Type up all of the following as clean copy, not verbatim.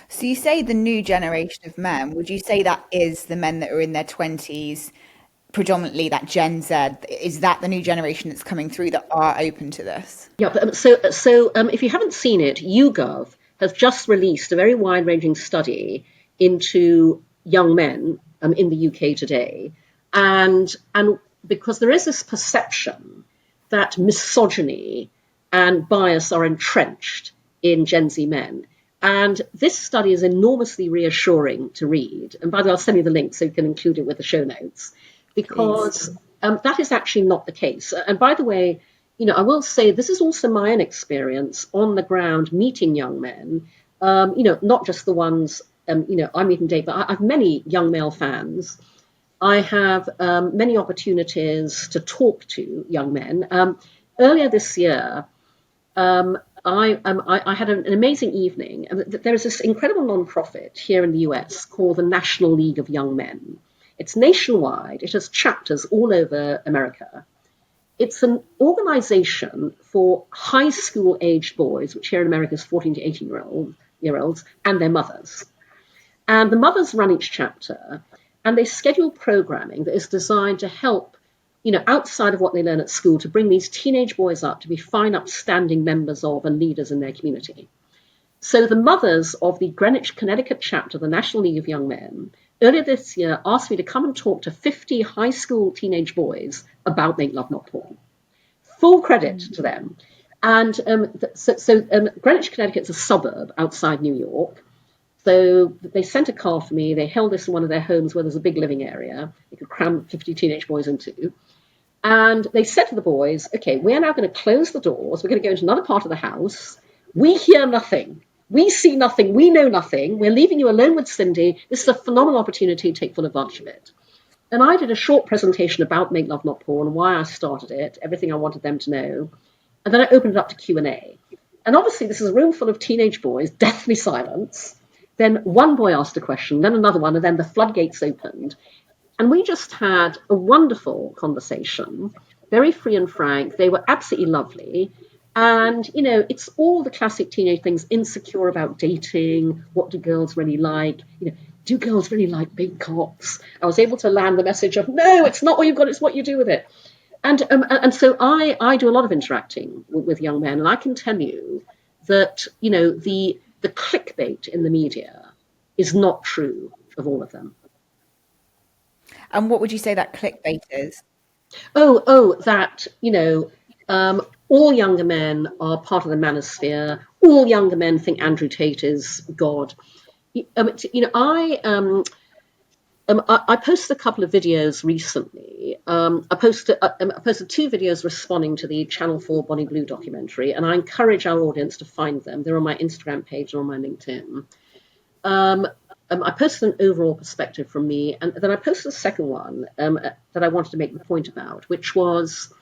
So you say the new generation of men. Would you say that is the men that are in their 20s, predominantly that Gen Z? Is that the new generation that's coming through that are open to this? Yeah, so if you haven't seen it, YouGov has just released a very wide-ranging study into young men in the UK today, and because there is this perception that misogyny and bias are entrenched in Gen Z men. And this study is enormously reassuring to read. And by the way, I'll send you the link so you can include it with the show notes, Please. because that is actually not the case. And by the way, I will say this is also my own experience on the ground meeting young men, not just the ones, I meet and date, but I have many young male fans. I have many opportunities to talk to young men. Earlier this year, I had an amazing evening. There is this incredible nonprofit here in the US called the National League of Young Men. It's nationwide. It has chapters all over America. It's an organization for high school aged boys, which here in America is 14 to 18-year olds, and their mothers. And the mothers run each chapter, and they schedule programming that is designed to help, outside of what they learn at school, to bring these teenage boys up to be fine, upstanding members of and leaders in their community. So the mothers of the Greenwich, Connecticut chapter of the National League of Young Men earlier this year asked me to come and talk to 50 high school teenage boys about Make Love Not Porn. Full credit to them. And Greenwich, Connecticut is a suburb outside New York. So they sent a car for me. They held this in one of their homes where there's a big living area they could cram 50 teenage boys into. And they said to the boys, okay, we're now going to close the doors. We're going to go into another part of the house. We hear nothing. We see nothing. We know nothing. We're leaving you alone with Cindy. This is a phenomenal opportunity. Take full advantage of it. And I did a short presentation about Make Love Not Porn, why I started it, everything I wanted them to know. And then I opened it up to Q&A. And obviously this is a room full of teenage boys, deathly silence. Then one boy asked a question, then another one, and then the floodgates opened. And we just had a wonderful conversation, very free and frank. They were absolutely lovely. And, it's all the classic teenage things, insecure about dating, what do girls really like, do girls really like big cocks? I was able to land the message of, no, it's not what you've got, it's what you do with it. And so I do a lot of interacting with young men, and I can tell you that, the clickbait in the media is not true of all of them. And what would you say that clickbait is? That, all younger men are part of the manosphere. All younger men think Andrew Tate is God. I posted a couple of videos recently. I posted two videos responding to the Channel 4 Bonnie Blue documentary, and I encourage our audience to find them. They're on my Instagram page and on my LinkedIn. I posted an overall perspective from me, and then I posted a second one that I wanted to make the point about, which was,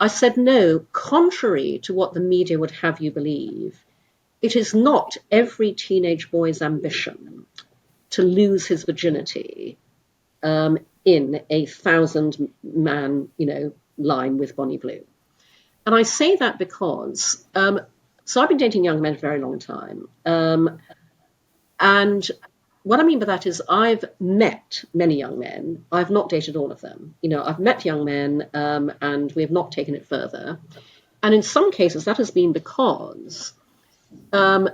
I said, no, contrary to what the media would have you believe, it is not every teenage boy's ambition to lose his virginity in a 1,000-man, line with Bonnie Blue. And I say that because, so I've been dating young men for a very long time. And what I mean by that is I've met many young men. I've not dated all of them. I've met young men and we have not taken it further. And in some cases, that has been because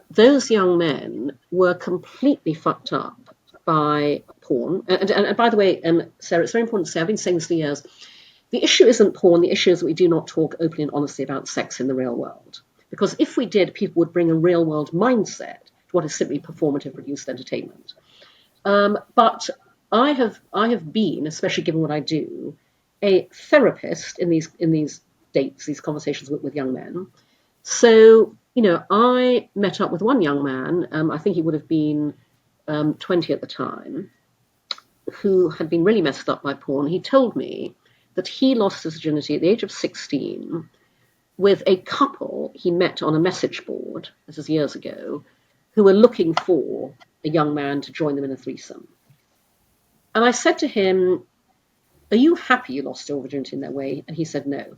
those young men were completely fucked up by porn. And by the way, Sarah, it's very important to say, I've been saying this for years, the issue isn't porn, the issue is that we do not talk openly and honestly about sex in the real world. Because if we did, people would bring a real world mindset to what is simply performative produced entertainment. But I have been, especially given what I do, a therapist in these dates, these conversations with young men. So, I met up with one young man, I think he would have been 20 at the time, who had been really messed up by porn. He told me that he lost his virginity at the age of 16 with a couple he met on a message board, this is years ago, who were looking for a young man to join them in a threesome. And I said to him, are you happy you lost your virginity in that way? And he said no.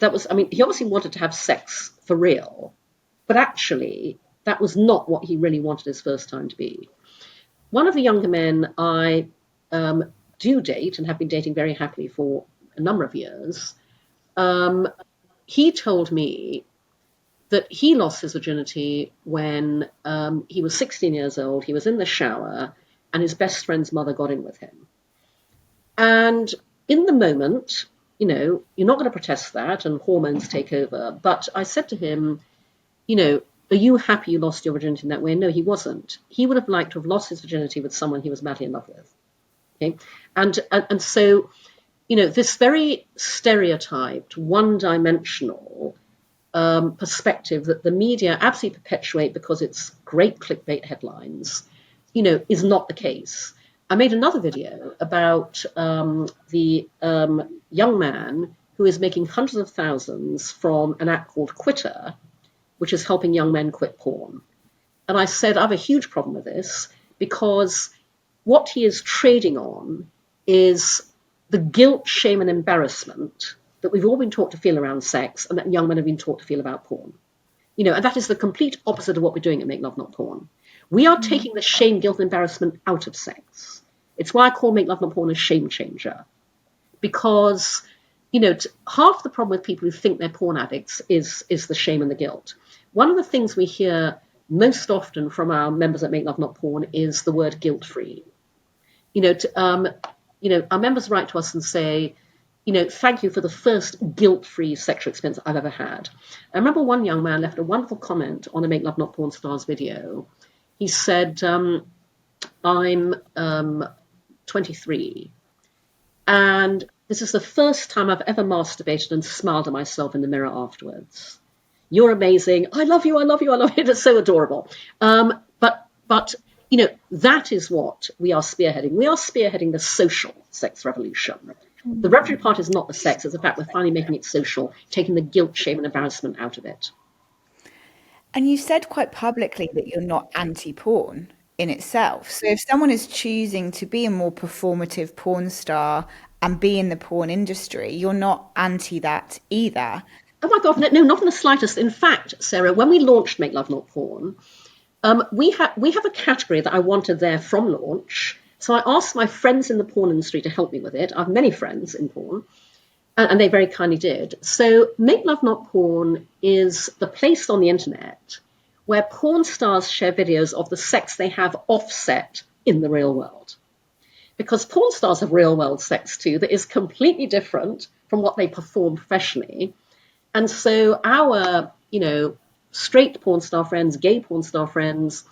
He obviously wanted to have sex for real, but actually that was not what he really wanted his first time to be. One of the younger men I do date and have been dating very happily for a number of years, um, he told me that he lost his virginity when he was 16 years old. He was in the shower and his best friend's mother got in with him. And in the moment, you're not going to protest that and hormones take over. But I said to him, are you happy you lost your virginity in that way? No, he wasn't. He would have liked to have lost his virginity with someone he was madly in love with. Okay. And so, this very stereotyped, one-dimensional perspective that the media absolutely perpetuate because it's great clickbait headlines, is not the case. I made another video about the young man who is making hundreds of thousands from an app called Quitter, which is helping young men quit porn. And I said, I have a huge problem with this because what he is trading on is the guilt, shame, and embarrassment that we've all been taught to feel around sex and that young men have been taught to feel about porn. And that is the complete opposite of what we're doing at Make Love Not Porn. We are taking the shame, guilt, and embarrassment out of sex. It's why I call Make Love Not Porn a shame changer. Because, half the problem with people who think they're porn addicts is the shame and the guilt. One of the things we hear most often from our members at Make Love Not Porn is the word guilt-free. Our members write to us and say, thank you for the first guilt-free sexual experience I've ever had. I remember one young man left a wonderful comment on a Make Love Not Porn Stars video. He said, I'm 23, and this is the first time I've ever masturbated and smiled at myself in the mirror afterwards. You're amazing. I love you. I love you. I love you. It's so adorable. But that is what we are spearheading. We are spearheading the social sex revolution. The revolutionary part is not the sex. It's the fact we're finally making it social, taking the guilt, shame, and embarrassment out of it. And you said quite publicly that you're not anti-porn in itself. So if someone is choosing to be a more performative porn star and be in the porn industry, you're not anti that either. Oh my God, no, not in the slightest. In fact, Sarah, when we launched Make Love Not Porn, we have a category that I wanted there from launch. So I asked my friends in the porn industry to help me with it. I have many friends in porn, and they very kindly did. So Make Love Not Porn is the place on the internet where porn stars share videos of the sex they have offset in the real world. Because porn stars have real world sex too that is completely different from what they perform professionally. And so our, straight porn star friends, gay porn star friends,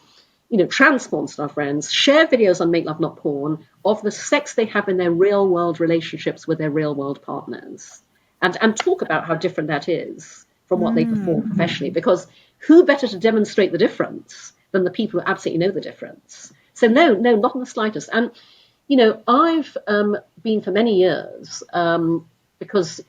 trans porn star friends share videos on Make Love Not Porn of the sex they have in their real world relationships with their real world partners, and talk about how different that is from what they perform professionally. Because who better to demonstrate the difference than the people who absolutely know the difference? So no, not in the slightest. And I've been for many years. Because,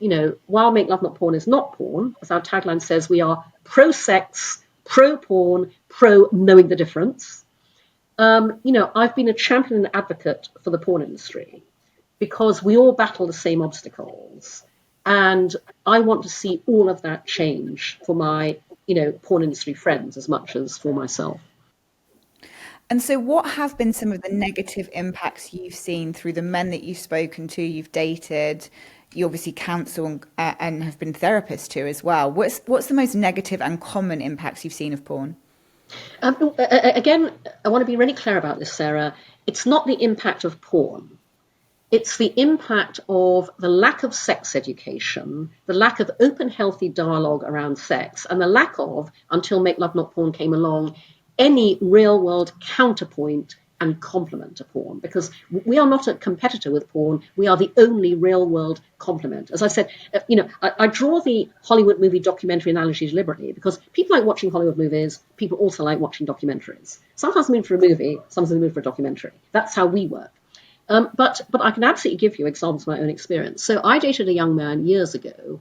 while Make Love Not Porn is not porn, as our tagline says, we are pro-sex, pro-porn, pro-knowing the difference. I've been a champion and advocate for the porn industry because we all battle the same obstacles. And I want to see all of that change for my, porn industry friends as much as for myself. And so, what have been some of the negative impacts you've seen through the men that you've spoken to, you've dated, you obviously counsel and have been therapists to as well? What's the most negative and common impacts you've seen of porn? Again, I want to be really clear about this, Sarah. It's not the impact of porn. It's the impact of the lack of sex education, the lack of open, healthy dialogue around sex, and the lack of, until Make Love Not Porn came along, any real world counterpoint and complement to porn, because we are not a competitor with porn. We are the only real world complement. As I said, I draw the Hollywood movie documentary analogy deliberately because people like watching Hollywood movies. People also like watching documentaries. Sometimes they move for a movie, sometimes they move for a documentary. That's how we work. But I can absolutely give you examples of my own experience. So I dated a young man years ago.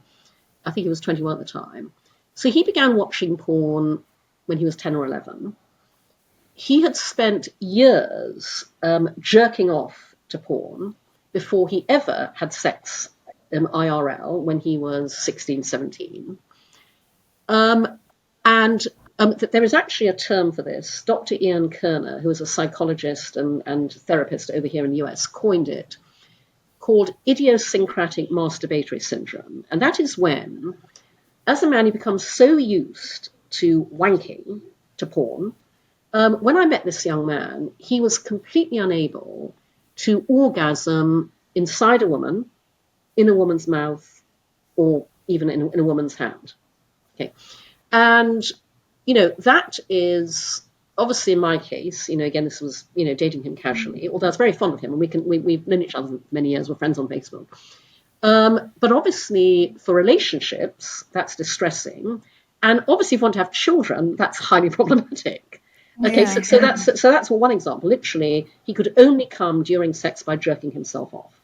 I think he was 21 at the time. So he began watching porn when he was 10 or 11. He had spent years jerking off to porn before he ever had sex IRL when he was 16, 17. And There is actually a term for this. Dr. Ian Kerner, who is a psychologist and therapist over here in the US, coined it, called idiosyncratic masturbatory syndrome. And that is when, as a man, you become so used to wanking, to porn. When I met this young man, he was completely unable to orgasm inside a woman, in a woman's mouth, or even in a woman's hand. Okay. And, that is obviously in my case, again, this was, dating him casually, although I was very fond of him and we've known each other for many years. We're friends on Facebook. But obviously for relationships, that's distressing. And obviously if you want to have children, that's highly problematic. Okay, Yeah. so that's one example. Literally, he could only come during sex by jerking himself off.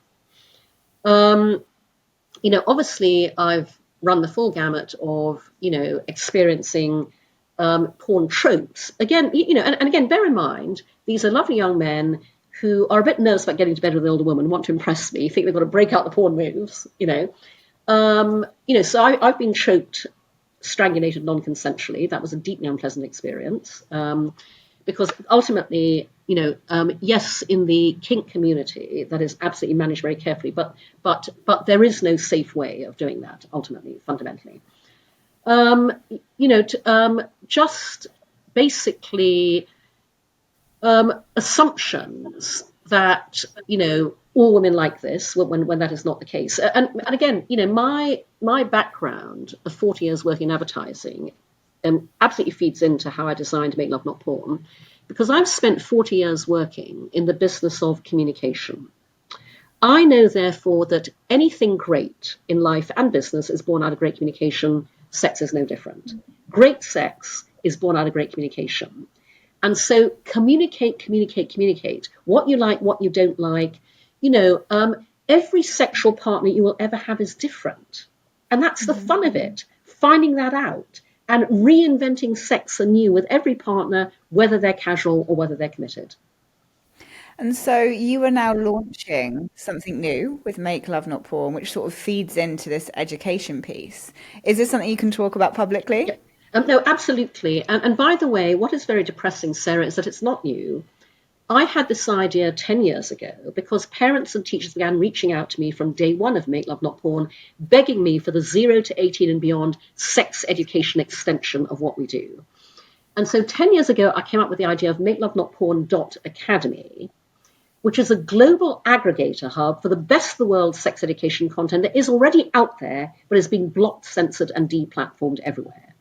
Obviously I've run the full gamut of, experiencing porn tropes. Again, and again, bear in mind, these are lovely young men who are a bit nervous about getting to bed with an older woman, want to impress me, think they've got to break out the porn moves, So I've been choked, strangulated non-consensually. That was a deeply unpleasant experience. Because ultimately, yes, in the kink community, that is absolutely managed very carefully, but there is no safe way of doing that. Ultimately, fundamentally, just basically assumptions that all women like this when that is not the case. And again, my background of 40 years working in advertising absolutely feeds into how I designed Make Love Not Porn, because I've spent 40 years working in the business of communication. I know, therefore, that anything great in life and business is born out of great communication. Sex is no different. Great sex is born out of great communication. And so communicate. What you like, what you don't like. Every sexual partner you will ever have is different. And that's the fun of it, finding that out and reinventing sex anew with every partner, whether they're casual or whether they're committed. And so you are now launching something new with Make Love Not Porn, which sort of feeds into this education piece. Is this something you can talk about publicly? Yeah. No, absolutely. And by the way, what is very depressing, Sarah, is that it's not new. I had this idea 10 years ago because parents and teachers began reaching out to me from day one of Make Love Not Porn, begging me for the 0 to 18 and beyond sex education extension of what we do. And so 10 years ago, I came up with the idea of makelovenotporn.academy, which is a global aggregator hub for the best of the world sex education content that is already out there, but is being blocked, censored, and deplatformed everywhere.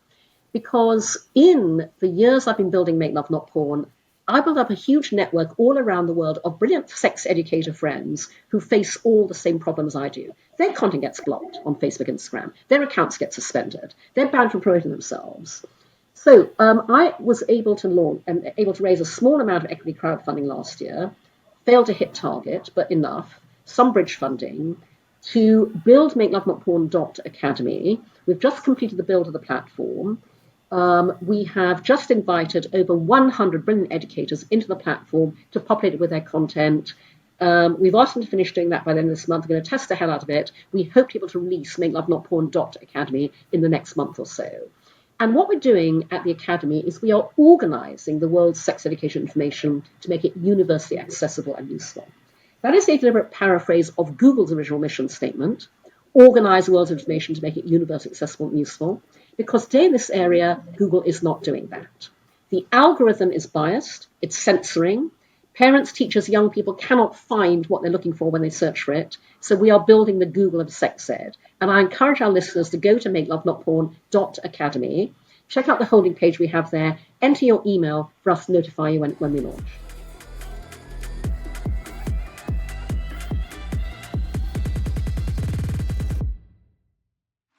Because in the years I've been building Make Love Not Porn, I built up a huge network all around the world of brilliant sex educator friends who face all the same problems I do. Their content gets blocked on Facebook and Instagram. Their accounts get suspended. They're banned from promoting themselves. So I was able to raise a small amount of equity crowdfunding last year, failed to hit target, but enough, some bridge funding, to build makelovenotporn.academy. We've just completed the build of the platform. We have just invited over 100 brilliant educators into the platform to populate it with their content. We've asked them to finish doing that by the end of this month. We're going to test the hell out of it. We hope to be able to release makelovenotporn.academy in the next month or so. And what we're doing at the Academy is we are organizing the world's sex education information to make it universally accessible and useful. That is a deliberate paraphrase of Google's original mission statement: organize the world's information to make it universally accessible and useful. Because today in this area, Google is not doing that. The algorithm is biased, it's censoring. Parents, teachers, young people cannot find what they're looking for when they search for it. So we are building the Google of sex ed. And I encourage our listeners to go to makelovenotporn.academy, check out the holding page we have there, enter your email for us to notify you when we launch.